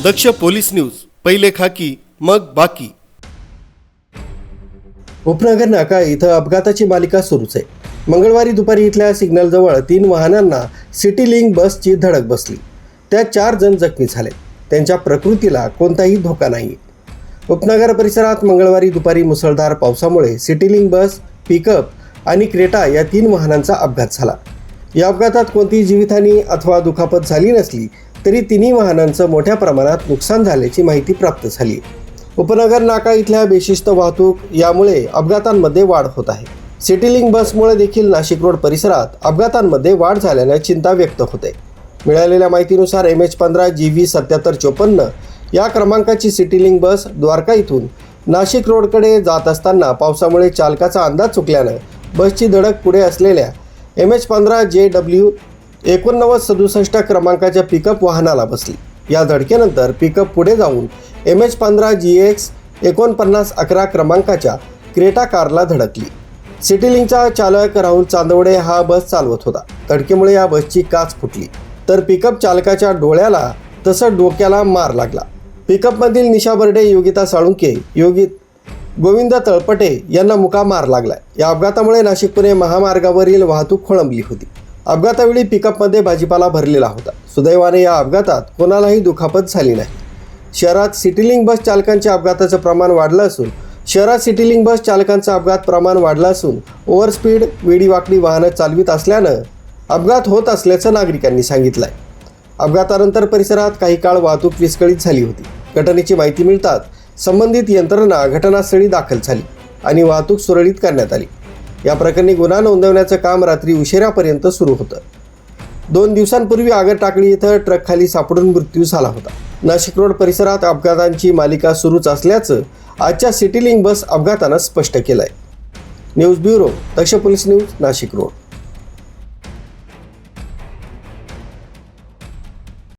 दक्ष police news, पहिले खाकी मग बाकी। उपनगर नाका इथं अपघाताची मालिका सुरूच आहे। मंगळवारी दुपारी इथल्या सिग्नलजवळ 3 वाहनांना सिटी लिंक बसची धडक बसली। त्यात 4 जण जखमी झाले। त्यांच्या प्रकृतीला कोणताही धोका नाही। उपनगर परिसरात मंगळवारी दुपारी मुसळधार पावसामुळे सिटी लिंक बस, पिकअप आणि क्रेटा या 3 वाहनांचा अपघात झाला। या अपघातात कोणतीही जीवितहानी अथवा दुखापत झाली नसली तरी 3 वाहनांचं मोठ्या प्रमाणात नुकसान झाल्याची माहिती प्राप्त झाली। उपनगर नाका इथल्या बेशिस्त वाहतूक यामुळे अपघातांमध्ये वाढ होत आहे। सिटी लिंक बसमुळे देखील नाशिक रोड परिसरात अपघातांमध्ये वाढ झाल्याने चिंता व्यक्त होते। मिळालेल्या माहितीनुसार MH15 GV 7754 या क्रमांकाची सिटी लिंक बस द्वारका इथून नाशिक रोडकडे जात असताना पावसामुळे चालकाचा अंदाज चुकल्यानं बसची धडक पुढे असलेल्या MH15 JW 8967 क्रमांकाच्या पिकअप वाहनाला बसली। या धडकेनंतर पिकअप पुढे जाऊन MH15 GX 4911 क्रमांकाच्या क्रेटा कारला धडकली। सिटी लिंकचा चालक राहुल चांदवडे हा बस चालवत होता। धडकेमुळे या बसची काच फुटली तर पिकअप चालकाच्या डोळ्याला तसंच डोक्याला मार लागला। पिकअपमधील निशा बर्डे, योगिता साळुंके, गोविंद तळपटे यांना मुका मार लागला। या अपघातामुळे नाशिक पुणे महामार्गावरील वाहतूक खोळंबली होती। अपघातावेळी पिकअपमध्ये भाजीपाला भरलेला होता। सुदैवाने या अपघातात कोणालाही दुखापत झाली नाही। शहरात सिटी लिंक बस चालकांच्या अपघाताचं प्रमाण वाढलं असून ओव्हरस्पीड, वेडीवाकडी वाहनं चालवित असल्यानं अपघात होत असल्याचं नागरिकांनी सांगितलं आहे। अपघातानंतर परिसरात काही काळ वाहतूक विस्कळीत झाली होती। घटनेची माहिती मिळताच संबंधित यंत्रणा घटनास्थळी दाखल झाली आणि वाहतूक सुरळीत करण्यात आली। या प्रकरणी गुन्हा नोंदवण्याचं काम रात्री उशिरापर्यंत सुरू होतं। 2 दिवसांपूर्वी आगर टाकळी इथं ट्रकखाली सापडून मृत्यू झाला होता। नाशिक रोड परिसरात अपघातांची मालिका सुरूच असल्याचं आजच्या सिटी लिंक बस अपघातानं स्पष्ट केलंय। न्यूज ब्युरो, दक्ष पोलीस न्यूज, नाशिक रोड।